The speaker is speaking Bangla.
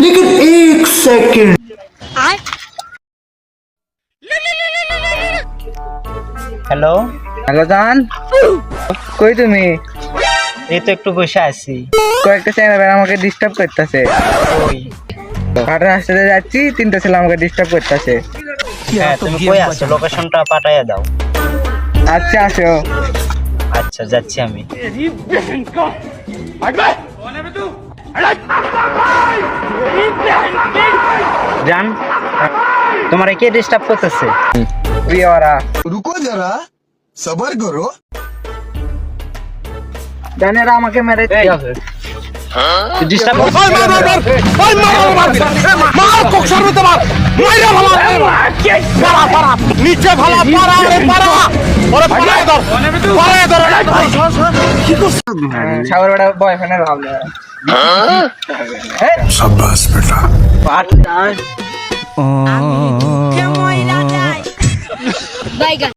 लेकिन एक सेकंड হ্যালো হ্যালো জান, কই তুমি? এই তো একটু বসে আছি। কয়েকটা ছেলে আমাকে ডিস্টার্ব করতেছে। ওই হাটের রাস্তাতে যাচ্ছি, তিনটা ছেলে আমাকে ডিস্টার্ব করতেছে। হ্যাঁ, তুমি কই আছো? লোকেশনটা পাঠাইয়া দাও। আচ্ছা আসো। আচ্ছা, যাচ্ছি আমি। জান, তোমার কে ডিস্টার্ব করতেছে? ওরা रुको जरा सबर करो জানেরা আমাকে মেরে ডিস্টার্ব সাগর বেটা বয়ফ্রেন্ডের ভাবলে शाबाश बेटा Bye guys.